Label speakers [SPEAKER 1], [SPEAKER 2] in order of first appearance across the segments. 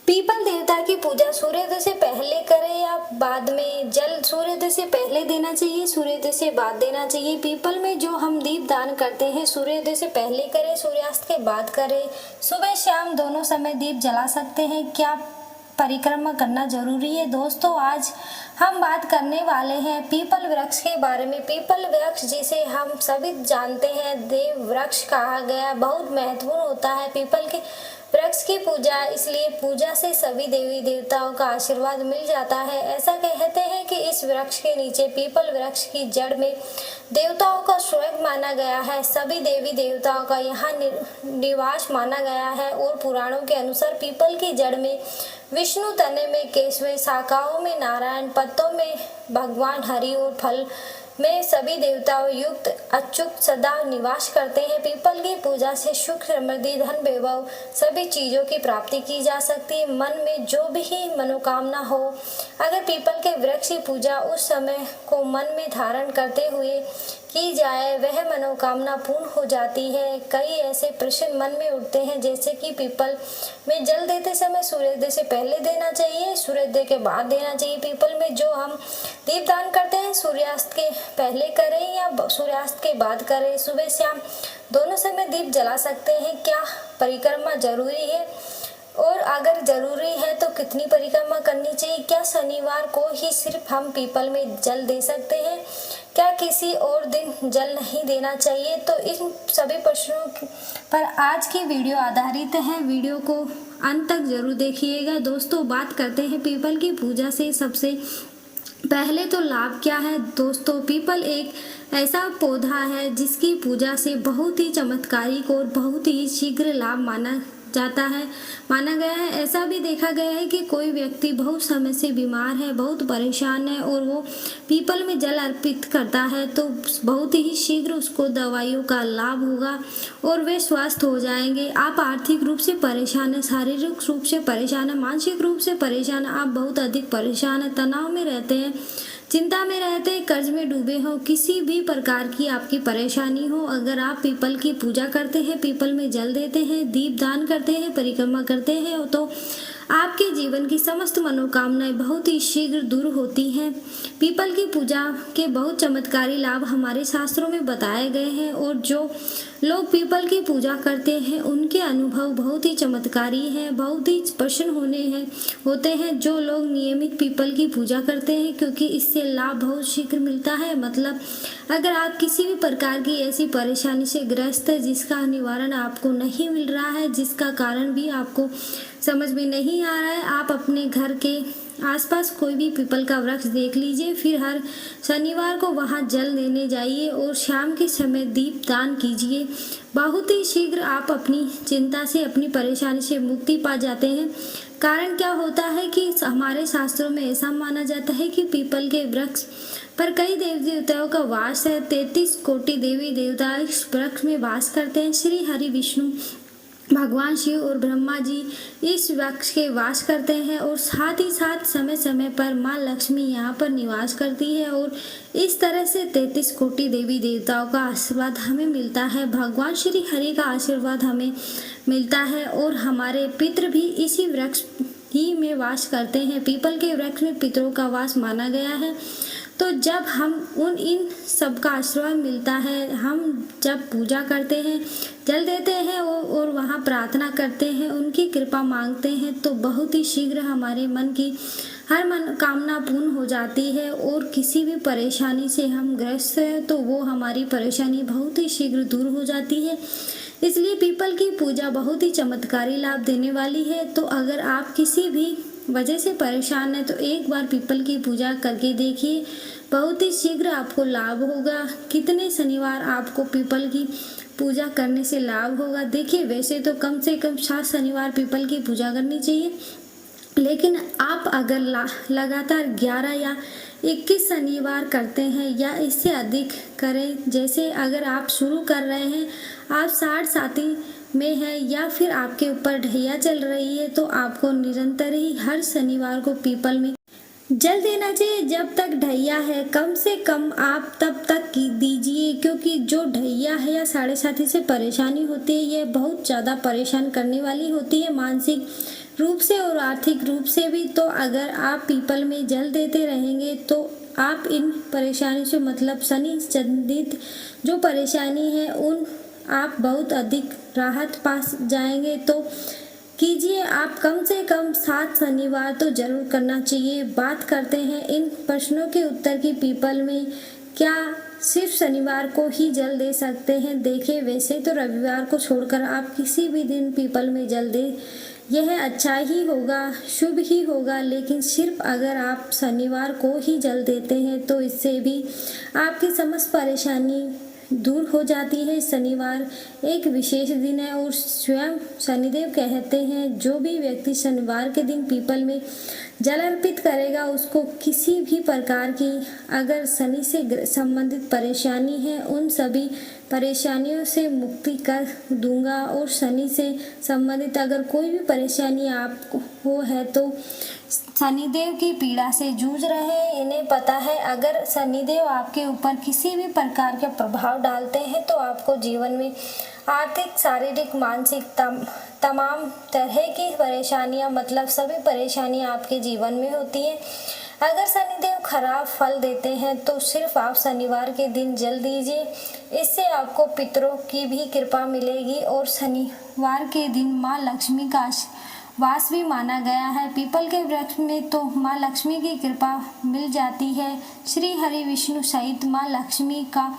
[SPEAKER 1] People देवता की पूजा सूर्योदय से पहले करें या बाद में? जल सूर्योदय से पहले देना चाहिए, सूर्योदय से बाद देना चाहिए। पीपल में जो हम दीप दान करते हैं सूर्योदय से पहले करें, सूर्यास्त के बाद करें। सुबह शाम दोनों समय दीप जला सकते हैं। क्या परिक्रमा करना जरूरी है? दोस्तों, आज हम बात करने वाले हैं पीपल वृक्ष के बारे में। पीपल वृक्ष जिसे हम सभी जानते हैं देव वृक्ष कहा गया, बहुत महत्वपूर्ण होता है पीपल के वृक्ष की पूजा, इसलिए पूजा से सभी देवी देवताओं का आशीर्वाद मिल जाता है। ऐसा कहते हैं कि इस वृक्ष के नीचे पीपल वृक्ष की जड़ में देवताओं का स्वर्ग माना गया है। सभी देवी देवताओं का यहाँ निवास माना गया है और पुराणों के अनुसार पीपल की जड़ में विष्णु, तने में केशव, शाखाओं में नारायण, पत्तों में भगवान हरि और फल में सभी देवताओं युक्त अच्युत सदा निवास करते हैं। पीपल की पूजा से सुख, समृद्धि, धन, वैभव सभी चीजों की प्राप्ति की जा सकती है। मन में जो भी मनोकामना हो, अगर पीपल के वृक्ष की पूजा उस समय को मन में धारण करते हुए की जाए, वह मनोकामना पूर्ण हो जाती है। कई ऐसे प्रश्न मन में उठते हैं, जैसे कि पीपल में जल देते समय सूर्योदय से पहले देना चाहिए, सूर्योदय के बाद देना चाहिए। पीपल में जो हम दीपदान करते हैं सूर्यास्त के पहले करें या सूर्यास्त के बाद करें। सुबह शाम दोनों समय दीप जला सकते हैं। क्या परिक्रमा जरूरी है और अगर जरूरी है तो कितनी परिक्रमा करनी चाहिए? क्या शनिवार को ही सिर्फ हम पीपल में जल दे सकते हैं? क्या किसी और दिन जल नहीं देना चाहिए? तो इन सभी प्रश्नों पर आज की वीडियो आधारित है। वीडियो को अंत तक जरूर देखिएगा। दोस्तों, बात करते हैं पीपल की पूजा से सबसे पहले तो लाभ क्या है। दोस्तों, पीपल एक ऐसा पौधा है जिसकी पूजा से बहुत ही चमत्कारिक और बहुत ही शीघ्र लाभ माना गया है। ऐसा भी देखा गया है कि कोई व्यक्ति बहुत समय से बीमार है, बहुत परेशान है और वो पीपल में जल अर्पित करता है तो बहुत ही शीघ्र उसको दवाइयों का लाभ होगा और वे स्वस्थ हो जाएंगे। आप आर्थिक रूप से परेशान है, शारीरिक रूप से परेशान है, मानसिक रूप से परेशान है, आप बहुत अधिक परेशान है, तनाव में रहते हैं, चिंता में रहते हैं, कर्ज में डूबे हो, किसी भी प्रकार की आपकी परेशानी हो, अगर आप पीपल की पूजा करते हैं, पीपल में जल देते हैं, दीप दान करते हैं, परिक्रमा करते हैं तो आपके जीवन की समस्त मनोकामनाएं बहुत ही शीघ्र दूर होती हैं। पीपल की पूजा के बहुत चमत्कारी लाभ हमारे शास्त्रों में बताए गए हैं और जो लोग पीपल की पूजा करते हैं उनके अनुभव बहुत ही चमत्कारी हैं, बहुत ही प्रसन्न होते हैं जो लोग नियमित पीपल की पूजा करते हैं, क्योंकि इससे लाभ बहुत शीघ्र मिलता है। मतलब अगर आप किसी भी प्रकार की ऐसी परेशानी से ग्रस्त है जिसका निवारण आपको नहीं मिल रहा है, जिसका कारण भी आपको समझ में नहीं आ रहा है, आप अपने घर के आसपास कोई भी पीपल का वृक्ष देख लीजिए, फिर हर शनिवार को वहां जल देने जाइए और शाम के समय दीप दान कीजिए। बहुत ही शीघ्र आप अपनी चिंता से, अपनी परेशानी से मुक्ति पा जाते हैं। कारण क्या होता है कि हमारे शास्त्रों में ऐसा माना जाता है कि पीपल के वृक्ष पर कई देवी देवताओं का वास है। 33 कोटि देवी देवता इस वृक्ष में वास करते हैं। श्री हरि, विष्णु, भगवान शिव और ब्रह्मा जी इस वृक्ष के वास करते हैं और साथ ही साथ समय समय पर माँ लक्ष्मी यहाँ पर निवास करती है और इस तरह से 33 कोटि देवी देवताओं का आशीर्वाद हमें मिलता है। भगवान श्री हरि का आशीर्वाद हमें मिलता है और हमारे पितृ भी इसी वृक्ष ही में वास करते हैं। पीपल के वृक्ष में पितरों का वास माना गया है। तो जब हम इन सब का आशीर्वाद मिलता है, हम जब पूजा करते हैं, जल देते हैं और वहाँ प्रार्थना करते हैं, उनकी कृपा मांगते हैं तो बहुत ही शीघ्र हमारे मन की हर मनोकामना पूर्ण हो जाती है और किसी भी परेशानी से हम ग्रस्त हैं तो वो हमारी परेशानी बहुत ही शीघ्र दूर हो जाती है। इसलिए पीपल की पूजा बहुत ही चमत्कारी लाभ देने वाली है। तो अगर आप किसी भी वजह से परेशान है तो एक बार पीपल की पूजा करके देखिए, बहुत ही शीघ्र आपको लाभ होगा। कितने शनिवार आपको पीपल की पूजा करने से लाभ होगा? देखिए, वैसे तो कम से कम 7 शनिवार पीपल की पूजा करनी चाहिए, लेकिन आप अगर लगातार 11 या 21 शनिवार करते हैं या इससे अधिक करें, जैसे अगर आप शुरू कर रहे हैं, आप 60 साथी में है या फिर आपके ऊपर ढैया चल रही है, तो आपको निरंतर ही हर शनिवार को पीपल में जल देना चाहिए। जब तक ढैया है कम से कम आप तब तक दीजिए, क्योंकि जो ढैया है या साढ़े साथी से परेशानी होती है, यह बहुत ज़्यादा परेशान करने वाली होती है। मानसिक रूप से और आर्थिक रूप से भी। तो अगर आप पीपल में जल देते रहेंगे तो आप इन परेशानियों से, मतलब शनि संबंधित जो परेशानी है उन आप बहुत अधिक राहत पा जाएंगे। तो कीजिए आप कम से कम 7 शनिवार तो जरूर करना चाहिए। बात करते हैं इन प्रश्नों के उत्तर की। पीपल में क्या सिर्फ शनिवार को ही जल दे सकते हैं? देखिए, वैसे तो रविवार को छोड़कर आप किसी भी दिन पीपल में जल दें, यह अच्छा ही होगा, शुभ ही होगा। लेकिन सिर्फ अगर आप शनिवार को ही जल देते हैं तो इससे भी आपकी समस्त परेशानी दूर हो जाती है। शनिवार एक विशेष दिन है और स्वयं शनिदेव कहते हैं जो भी व्यक्ति शनिवार के दिन पीपल में जल अर्पित करेगा उसको किसी भी प्रकार की अगर शनि से संबंधित परेशानी है उन सभी परेशानियों से मुक्ति कर दूंगा। और शनि से संबंधित अगर कोई भी परेशानी आपको है तो शनिदेव की पीड़ा से जूझ रहे हैं, इन्हें पता है अगर शनिदेव आपके ऊपर किसी भी प्रकार के प्रभाव डालते हैं तो आपको जीवन में आर्थिक, शारीरिक, मानसिक तमाम तरह की परेशानियां, मतलब सभी परेशानियां आपके जीवन में होती है। अगर शनिदेव खराब फल देते हैं तो सिर्फ आप शनिवार के दिन जल दीजिए, इससे आपको पितरों की भी कृपा मिलेगी। और शनिवार के दिन माँ लक्ष्मी का वास भी माना गया है। पीपल के वृक्ष में तो माँ लक्ष्मी की कृपा मिल जाती है। श्री हरि विष्णु सहित माँ लक्ष्मी का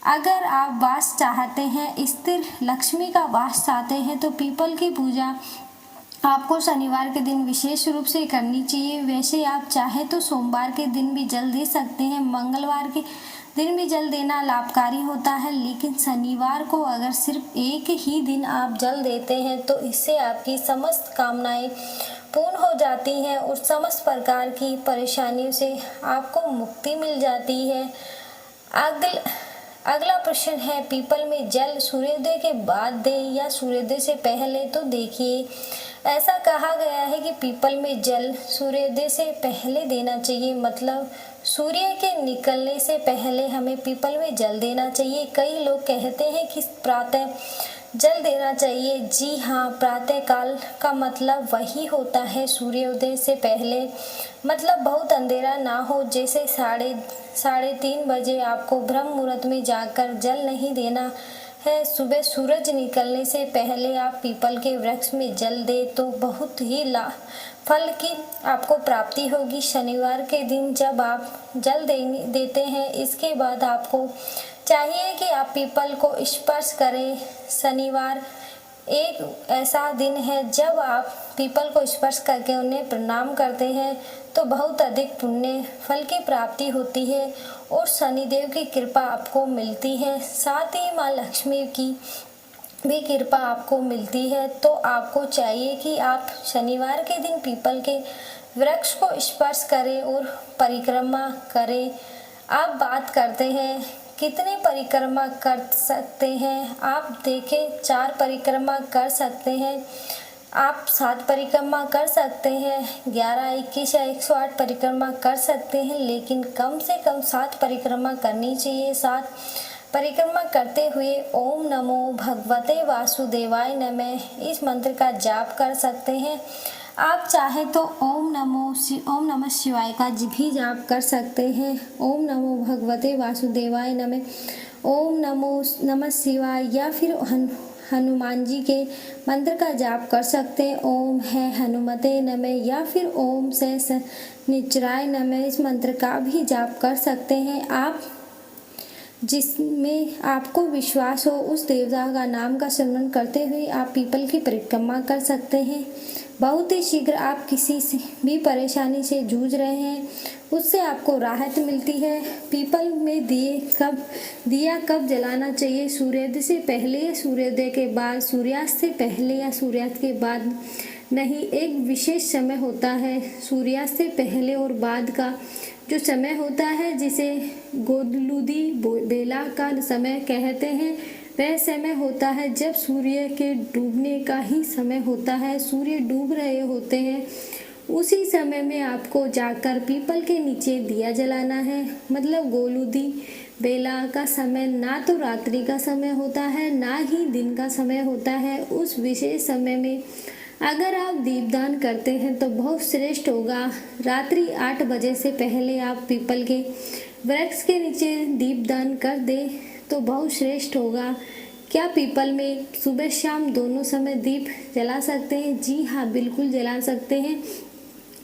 [SPEAKER 1] अगर आप वास चाहते हैं, स्थिर लक्ष्मी का वास चाहते हैं तो पीपल की पूजा आपको शनिवार के दिन विशेष रूप से करनी चाहिए। वैसे आप चाहे तो सोमवार के दिन भी जल दे सकते हैं, मंगलवार के दिन भी जल देना लाभकारी होता है। लेकिन शनिवार को अगर सिर्फ एक ही दिन आप जल देते हैं तो इससे आपकी समस्त कामनाएं पूर्ण हो जाती हैं और समस्त प्रकार की परेशानियों से आपको मुक्ति मिल जाती है। अगला प्रश्न है, पीपल में जल सूर्योदय के बाद दें या सूर्योदय से पहले? तो देखिए, ऐसा कहा गया है कि पीपल में जल सूर्योदय से पहले देना चाहिए, मतलब सूर्य के निकलने से पहले हमें पीपल में जल देना चाहिए। कई लोग कहते हैं कि प्रातः जल देना चाहिए। जी हाँ, प्रातः काल का मतलब वही होता है सूर्योदय से पहले, मतलब बहुत अंधेरा ना हो। जैसे 3:30 बजे आपको ब्रह्म मुहूर्त में जाकर जल नहीं देना है। सुबह सूरज निकलने से पहले आप पीपल के वृक्ष में जल दे तो बहुत ही फल की आपको प्राप्ति होगी। शनिवार के दिन जब आप जल देते हैं, इसके बाद आपको चाहिए कि आप पीपल को स्पर्श करें। शनिवार एक ऐसा दिन है जब आप पीपल को स्पर्श करके उन्हें प्रणाम करते हैं तो बहुत अधिक पुण्य फल की प्राप्ति होती है और शनिदेव की कृपा आपको मिलती है। साथ ही माँ लक्ष्मी की भी कृपा आपको मिलती है। तो आपको चाहिए कि आप शनिवार के दिन पीपल के वृक्ष को स्पर्श करें और परिक्रमा करें। आप बात करते हैं कितने परिक्रमा कर सकते हैं? आप देखें, 4 परिक्रमा कर सकते हैं, आप 7 परिक्रमा कर सकते हैं, 11, 21 या 108 परिक्रमा कर सकते हैं, लेकिन कम से कम 7 परिक्रमा करनी चाहिए। 7 परिक्रमा करते हुए ओम नमो भगवते वासुदेवाय नमः इस मंत्र का जाप कर सकते हैं। आप चाहे तो ओम नमः शिवाय का भी जाप कर सकते हैं। ओम नमो भगवते वासुदेवाय नमः, ओम नमः शिवाय, या फिर हनुमान जी के मंत्र का जाप कर सकते हैं। ओम है हनुमते नमः या फिर ओम से शनिचराय नमः इस मंत्र का भी जाप कर सकते हैं। आप जिसमें आपको विश्वास हो उस देवता का नाम का स्मरण करते हुए आप पीपल की परिक्रमा कर सकते हैं। बहुत ही शीघ्र आप किसी से भी परेशानी से जूझ रहे हैं उससे आपको राहत मिलती है। पीपल में दिया कब जलाना चाहिए? सूर्योदय से पहले या सूर्योदय के बाद? सूर्यास्त से पहले या सूर्यास्त के बाद नहीं, एक विशेष समय होता है सूर्यास्त से पहले और बाद का जो समय होता है जिसे गोदलुदी बेला का समय कहते हैं। वह समय होता है जब सूर्य के डूबने का ही समय होता है। सूर्य डूब रहे होते हैं, उसी समय में आपको जाकर पीपल के नीचे दिया जलाना है। मतलब गोलुदी बेला का समय ना तो रात्रि का समय होता है ना ही दिन का समय होता है। उस विशेष समय में अगर आप दीपदान करते हैं तो बहुत श्रेष्ठ होगा। रात्रि 8 बजे से पहले आप पीपल के वृक्ष के नीचे दीपदान कर दें तो बहुत श्रेष्ठ होगा। क्या पीपल में सुबह शाम दोनों समय दीप जला सकते हैं? जी हाँ, बिल्कुल जला सकते हैं।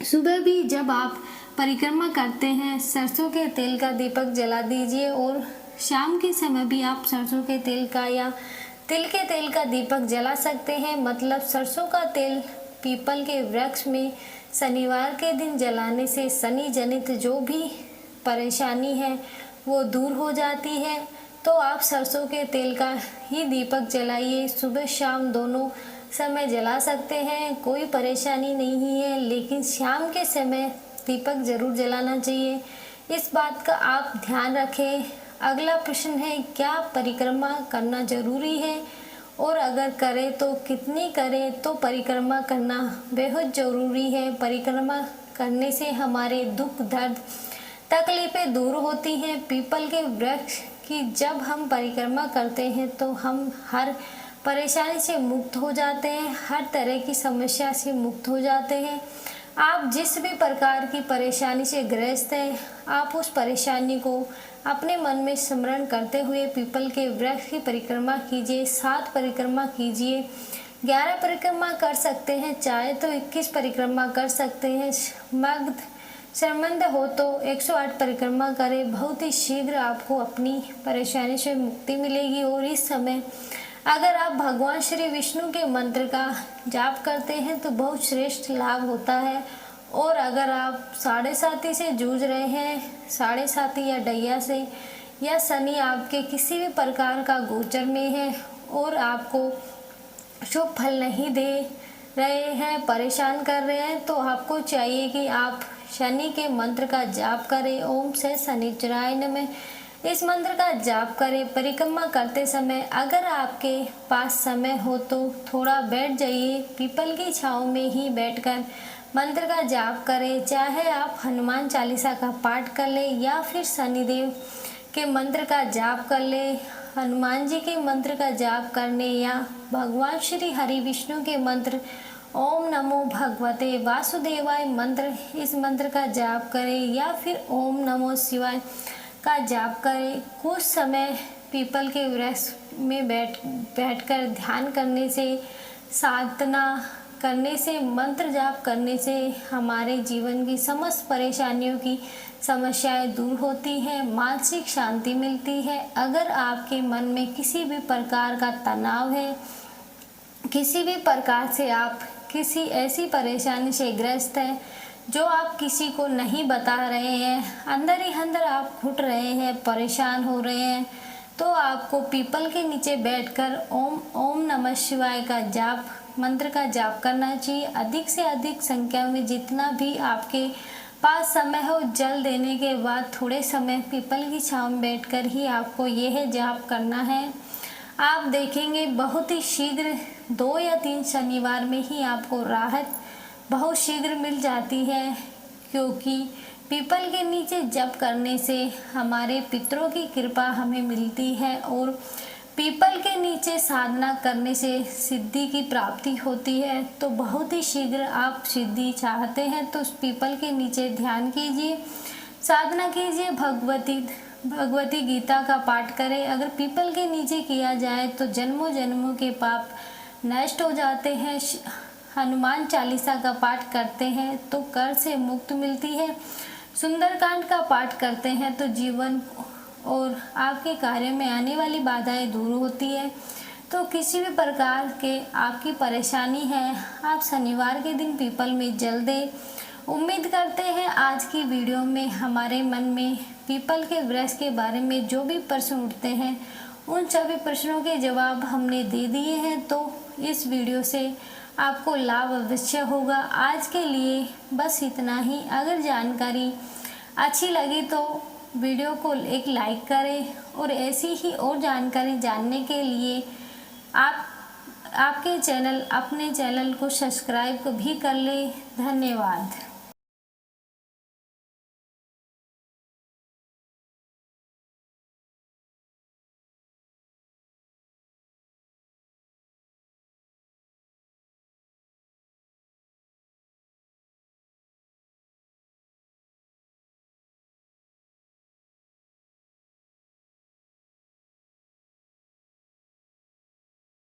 [SPEAKER 1] सुबह भी जब आप परिक्रमा करते हैं सरसों के तेल का दीपक जला दीजिए और शाम के समय भी आप सरसों के तेल का या तिल के तेल का दीपक जला सकते हैं। मतलब सरसों का तेल पीपल के वृक्ष में शनिवार के दिन जलाने से शनि जनित जो भी परेशानी है वो दूर हो जाती है। तो आप सरसों के तेल का ही दीपक जलाइए, सुबह शाम दोनों समय जला सकते हैं, कोई परेशानी नहीं है। लेकिन शाम के समय दीपक जरूर जलाना चाहिए, इस बात का आप ध्यान रखें। अगला प्रश्न है, क्या परिक्रमा करना जरूरी है और अगर करें तो कितनी करें? तो परिक्रमा करना बेहद ज़रूरी है। परिक्रमा करने से हमारे दुख दर्द तकलीफ़ें दूर होती हैं। पीपल के वृक्ष की जब हम परिक्रमा करते हैं तो हम हर परेशानी से मुक्त हो जाते हैं, हर तरह की समस्या से मुक्त हो जाते हैं। आप जिस भी प्रकार की परेशानी से ग्रस्त हैं, आप उस परेशानी को अपने मन में स्मरण करते हुए पीपल के वृक्ष की परिक्रमा कीजिए। 7 परिक्रमा कीजिए, 11 परिक्रमा कर सकते हैं, चाहे तो 21 परिक्रमा कर सकते हैं। मग्ध संबंध हो तो 108 परिक्रमा करें। बहुत ही शीघ्र आपको अपनी परेशानी से मुक्ति मिलेगी। और इस समय अगर आप भगवान श्री विष्णु के मंत्र का जाप करते हैं तो बहुत श्रेष्ठ लाभ होता है। और अगर आप साढ़े साथी से जूझ रहे हैं, साढ़े साथी या डैया से, या शनि आपके किसी भी प्रकार का गोचर में है और आपको शुभ फल नहीं दे रहे हैं, परेशान कर रहे हैं, तो आपको चाहिए कि आप शनि के मंत्र का जाप करें। ओम से शनिचराय नमः, इस मंत्र का जाप करें। परिक्रमा करते समय अगर आपके पास समय हो तो थोड़ा बैठ जाइए, पीपल की छांव में ही बैठकर मंत्र का जाप करें। चाहे आप हनुमान चालीसा का पाठ कर लें या फिर शनिदेव के मंत्र का जाप कर लें, हनुमान जी के मंत्र का जाप करने या भगवान श्री हरि विष्णु के मंत्र ओम नमो भगवते वासुदेवाय मंत्र, इस मंत्र का जाप करें या फिर ओम नमो शिवाय का जाप करें। कुछ समय पीपल के वृक्ष में बैठकर ध्यान करने से, साधना करने से, मंत्र जाप करने से हमारे जीवन की समस्त परेशानियों की समस्याएं दूर होती हैं, मानसिक शांति मिलती है। अगर आपके मन में किसी भी प्रकार का तनाव है, किसी भी प्रकार से आप किसी ऐसी परेशानी से ग्रस्त हैं जो आप किसी को नहीं बता रहे हैं, अंदर ही अंदर आप घुट रहे हैं, परेशान हो रहे हैं, तो आपको पीपल के नीचे बैठकर ओम नमः शिवाय का जाप, मंत्र का जाप करना चाहिए। अधिक से अधिक संख्या में जितना भी आपके पास समय हो, जल देने के बाद थोड़े समय पीपल की छांव में बैठकर ही आपको यह जाप करना है। आप देखेंगे बहुत ही शीघ्र 2 या 3 शनिवार में ही आपको राहत बहुत शीघ्र मिल जाती है, क्योंकि पीपल के नीचे जप करने से हमारे पितरों की कृपा हमें मिलती है और पीपल के नीचे साधना करने से सिद्धि की प्राप्ति होती है। तो बहुत ही शीघ्र आप सिद्धि चाहते हैं तो उस पीपल के नीचे ध्यान कीजिए, साधना कीजिए, भगवती गीता का पाठ करें। अगर पीपल के नीचे किया जाए तो जन्मों जन्मों के पाप नष्ट हो जाते हैं। हनुमान चालीसा का पाठ करते हैं तो कर से मुक्त मिलती है। सुंदरकांड का पाठ करते हैं तो जीवन और आपके कार्य में आने वाली बाधाएं दूर होती है। तो किसी भी प्रकार के आपकी परेशानी है, आप शनिवार के दिन पीपल में जल दें। उम्मीद करते हैं आज की वीडियो में हमारे मन में पीपल के वृक्ष के बारे में जो भी प्रश्न उठते हैं उन सभी प्रश्नों के जवाब हमने दे दिए हैं। तो इस वीडियो से आपको लाभ अवश्य होगा। आज के लिए बस इतना ही। अगर जानकारी अच्छी लगी तो वीडियो को एक लाइक करें और ऐसी ही और जानकारी जानने के लिए अपने चैनल को सब्सक्राइब भी कर लें। धन्यवाद।